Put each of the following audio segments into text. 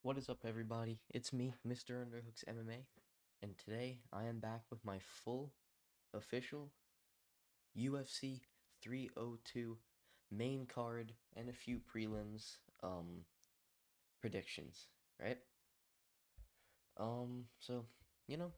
What is up, everybody? It's me, Mr. Underhooks MMA, and today I am back with my full official UFC 302 main card and a few prelims predictions, right? So, you know,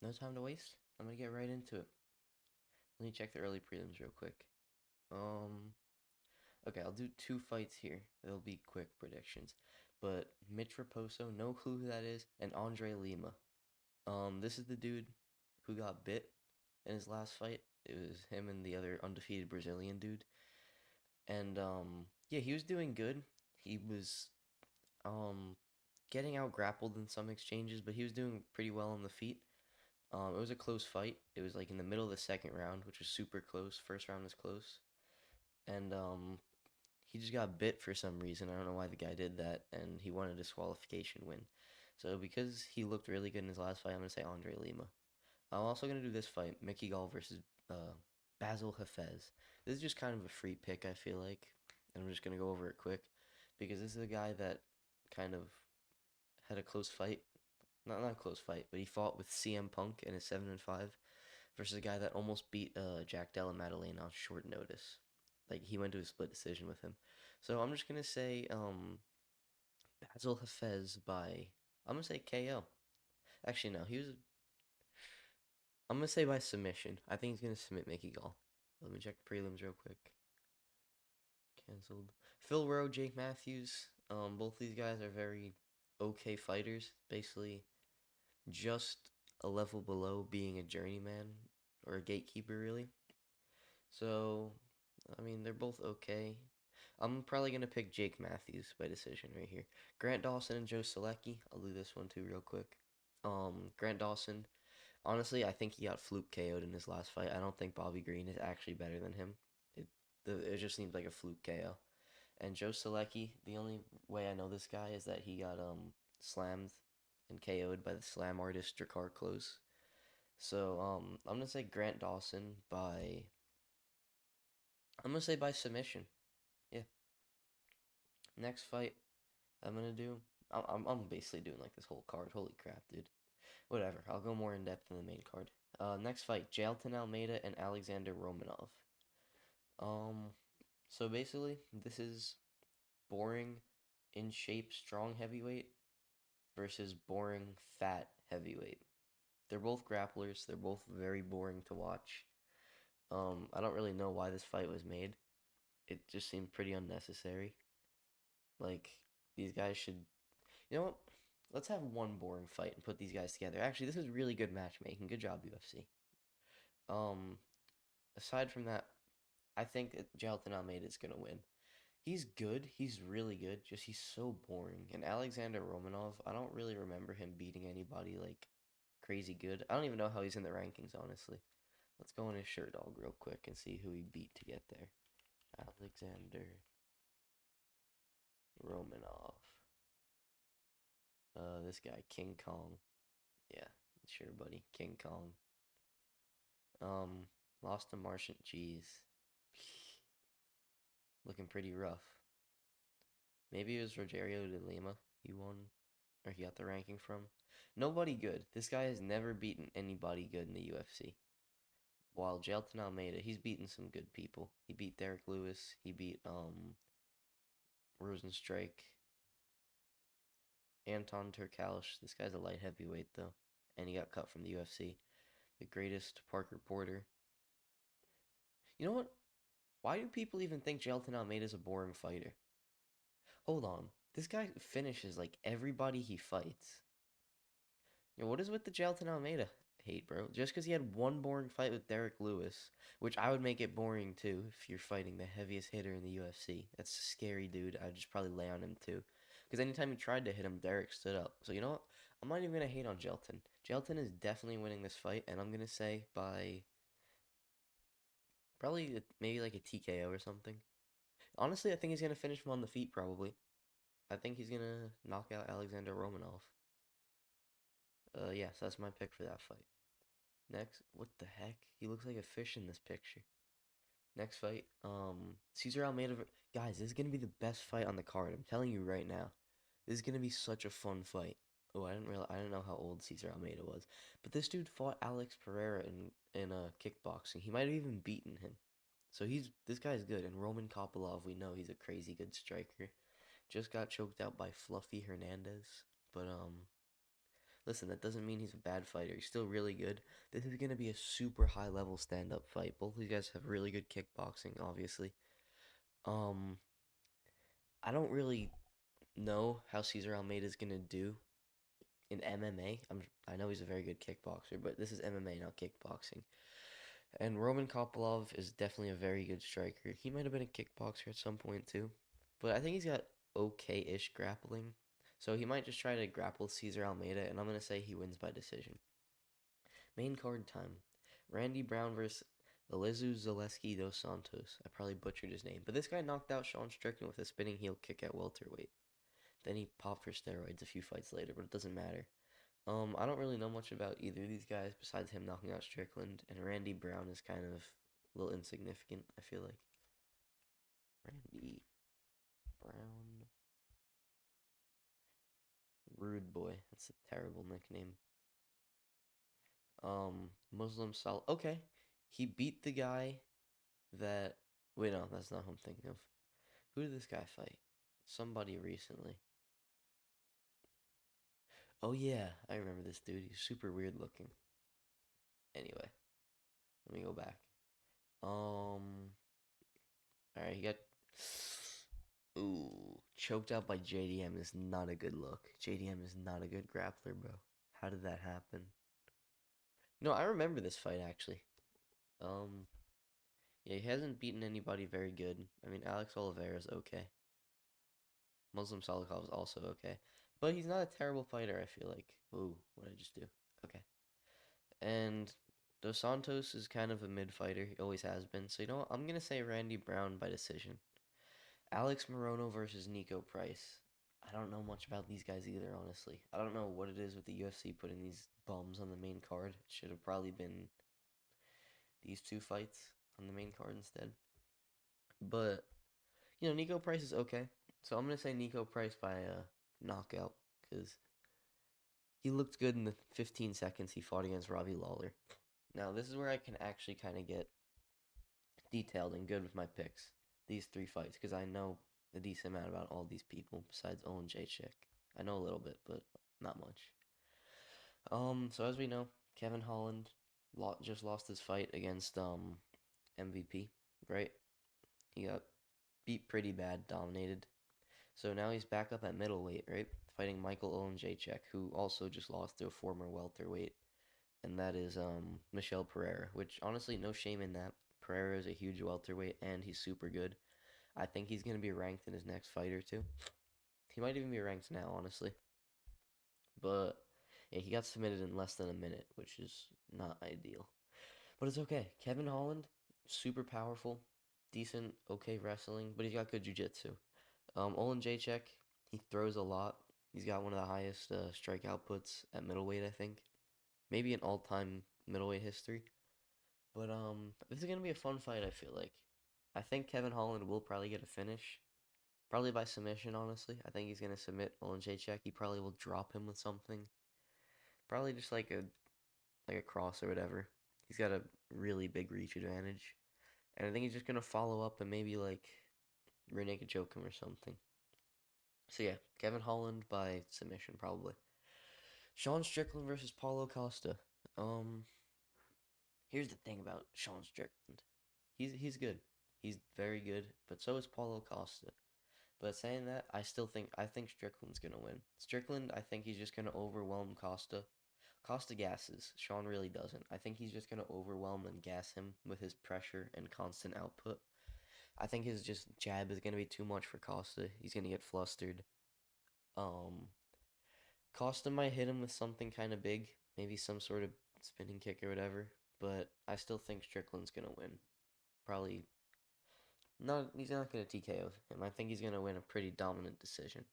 no time to waste. I'm gonna get right into it. Let me check the early prelims real quick. Um, okay, I'll do two fights here. They'll be quick predictions. But Mitch Raposo, no clue who that is, and Andre Lima. This is the dude who got bit in his last fight. It was him and the other undefeated Brazilian dude. And yeah, he was doing good. He was um getting out grappled in some exchanges, but he was doing pretty well on the feet. It was a close fight. It was like in the middle of the second round, which was super close. First round was close. And he just got bit for some reason. I don't know why the guy did that, and he won a disqualification win. So because he looked really good in his last fight, I'm gonna say Andre Lima. I'm also gonna do this fight, Mickey Gall versus Basil Hafez. This is just kind of a free pick, I feel like, and I'm just gonna go over it quick because this is a guy that kind of had a close fight. Not a close fight, but he fought with CM Punk in a 7-5 versus a guy that almost beat Jack Della Maddalena on short notice. Like he went to a split decision with him. So I'm just gonna say Basil Hafez by I'm gonna say KO. Actually no, I'm gonna say by submission. I think he's gonna submit Mickey Gall. Let me check the prelims real quick. Cancelled. Phil Rowe, Jake Matthews. Both these guys are very okay fighters. Basically, just a level below being a journeyman or a gatekeeper, really. So, I mean, they're both okay. I'm probably gonna pick Jake Matthews by decision right here. Grant Dawson and Joe Selecki. I'll do this one too real quick. Grant Dawson. Honestly, I think he got fluke KO'd in his last fight. I don't think Bobby Green is actually better than him. It just seems like a fluke KO. And Joe Selecki, the only way I know this guy is that he got slammed and KO'd by the slam artist Drakkar Close. So I'm gonna say Grant Dawson by submission. Yeah. Next fight I'm gonna do. I'm basically doing like this whole card. Holy crap, dude. Whatever. I'll go more in depth in the main card. Next fight, Jailton Almeida and Alexander Romanov. Um, so basically, this is boring, in shape, strong heavyweight versus boring, fat heavyweight. They're both grapplers. They're both very boring to watch. I don't really know why this fight was made. It just seemed pretty unnecessary. Like, these guys should. You know what? Let's have one boring fight and put these guys together. Actually, this is really good matchmaking. Good job, UFC. Um, Aside from that, I think that Jailton Almeida is gonna win. He's good. He's really good. Just he's so boring. And Alexander Romanov, I don't really remember him beating anybody like crazy good. I don't even know how he's in the rankings, honestly. Let's go on his shirt dog real quick and see who he beat to get there. Alexander Romanov. This guy, King Kong. Yeah, sure, buddy. King Kong. Um, Lost to Martian. Jeez. Looking pretty rough. Maybe it was Rogerio de Lima he won, or he got the ranking from. Nobody good. This guy has never beaten anybody good in the UFC. While Jailton Almeida, he's beaten some good people. He beat Derek Lewis. He beat Rosenstrike, Anton Turkalsh. This guy's a light heavyweight though, and he got cut from the UFC. The greatest Parker Porter. You know what? Why do people even think Jailton Almeida is a boring fighter? Hold on. This guy finishes like everybody he fights. Yo, what is with the Jailton Almeida hate, bro? Just because he had one boring fight with Derek Lewis, which I would make it boring too if you're fighting the heaviest hitter in the UFC. That's a scary dude. I'd just probably lay on him too. Because anytime he tried to hit him, Derek stood up. So you know what? I'm not even going to hate on Jailton. Jailton is definitely winning this fight, and I'm going to say by probably maybe like a TKO or something. Honestly, I think he's going to finish him on the feet probably. I think he's going to knock out Alexander Romanov. Yeah, so that's my pick for that fight. Next, what the heck? He looks like a fish in this picture. Next fight, Cesar Almeida. Guys, this is gonna be the best fight on the card. I'm telling you right now. This is gonna be such a fun fight. Oh, I didn't know how old Cesar Almeida was, but this dude fought Alex Pereira in kickboxing. He might have even beaten him. So this guy's good. And Roman Kopylov, we know he's a crazy good striker. Just got choked out by Fluffy Hernandez, but listen, that doesn't mean he's a bad fighter. He's still really good. This is gonna be a super high level stand up fight. Both these guys have really good kickboxing, obviously. Um, I don't really know how Cesar Almeida is gonna do in MMA. I know he's a very good kickboxer, but this is MMA, not kickboxing. And Roman Kopylov is definitely a very good striker. He might have been a kickboxer at some point too, but I think he's got okay-ish grappling. So he might just try to grapple Cesar Almeida, and I'm gonna say he wins by decision. Main card time: Randy Brown versus Elizu Zaleski dos Santos. I probably butchered his name, but this guy knocked out Sean Strickland with a spinning heel kick at welterweight. Then he popped for steroids a few fights later, but it doesn't matter. I don't really know much about either of these guys besides him knocking out Strickland, and Randy Brown is kind of a little insignificant, I feel like. Randy Brown. Rude Boy. That's a terrible nickname. Muslim Sal. Okay. He beat the guy that. Wait, no, that's not who I'm thinking of. Who did this guy fight? Somebody recently. Oh, yeah, I remember this dude. He's super weird looking. Anyway, let me go back. Alright, he got. Ooh, choked out by JDM is not a good look. JDM is not a good grappler, bro. How did that happen? No, I remember this fight actually. Um, yeah, he hasn't beaten anybody very good. I mean, Alex Oliveira's okay. Muslim Salikov is also okay. But he's not a terrible fighter, I feel like. Ooh, what did I just do? Okay. And Dos Santos is kind of a mid fighter. He always has been. So, you know what? I'm going to say Randy Brown by decision. Alex Morono versus Nico Price. I don't know much about these guys either, honestly. I don't know what it is with the UFC putting these bums on the main card. It should have probably been these two fights on the main card instead. But, Nico Price is okay. So I'm going to say Nico Price by knockout because he looked good in the 15 seconds he fought against Robbie Lawler. Now, this is where I can actually kind of get detailed and good with my picks. These three fights because I know a decent amount about all these people besides Owen J. Chick. I know a little bit, but not much. So as we know, Kevin Holland just lost his fight against MVP, right? He got beat pretty bad, dominated. So now he's back up at middleweight, right? Fighting Michael Olenjacek, who also just lost to a former welterweight, and that is Michel Pereira, which honestly, no shame in that. Pereira is a huge welterweight, and he's super good. I think he's going to be ranked in his next fight or two. He might even be ranked now, honestly. But yeah, he got submitted in less than a minute, which is not ideal. But it's okay. Kevin Holland, super powerful, decent, okay wrestling, but he's got good jiu-jitsu. Olin Jacek, he throws a lot. He's got one of the highest strike outputs at middleweight, I think. Maybe in all-time middleweight history. But this is gonna be a fun fight, I feel like. I think Kevin Holland will probably get a finish. Probably by submission, honestly. I think he's gonna submit Olin Jacek. He probably will drop him with something. Probably just like a cross or whatever. He's got a really big reach advantage. And I think he's just gonna follow up and maybe like rear naked choke him or something. So yeah, Kevin Holland by submission probably. Sean Strickland versus Paulo Costa. Um, Here's the thing about Sean Strickland. He's good. He's very good, but so is Paulo Costa. But saying that, I think Strickland's gonna win. Strickland, I think he's just gonna overwhelm Costa. Costa gasses. Sean really doesn't. I think he's just gonna overwhelm and gas him with his pressure and constant output. I think his just jab is gonna be too much for Costa. He's gonna get flustered. Um, Costa might hit him with something kind of big, maybe some sort of spinning kick or whatever. But I still think Strickland's gonna win. Probably not. He's not gonna TKO him. I think he's gonna win a pretty dominant decision.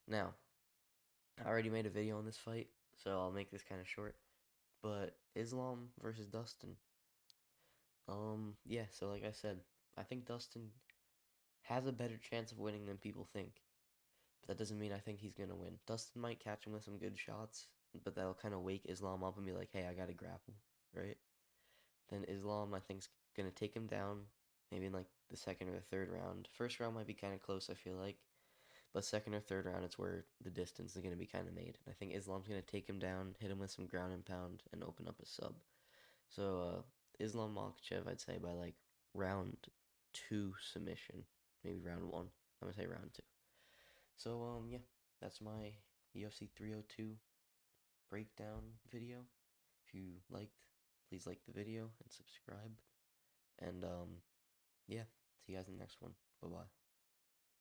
Now, I already made a video on this fight, so I'll make this kind of short. But Islam versus Dustin. Yeah. So like I said, I think Dustin has a better chance of winning than people think. But that doesn't mean I think he's gonna win. Dustin might catch him with some good shots, but that'll kind of wake Islam up and be like, hey, I gotta grapple, right? Then Islam, I think, is gonna take him down, maybe in like the second or the third round. First round might be kind of close, I feel like, but second or third round, it's where the distance is gonna be kind of made. I think Islam's gonna take him down, hit him with some ground and pound, and open up a sub. So Islam Makhachev, I'd say by like round two submission, maybe round one. I'm gonna say round two. So yeah, that's my UFC 302 breakdown video. If you liked, please like the video and subscribe. And yeah, see you guys in the next one. Bye bye.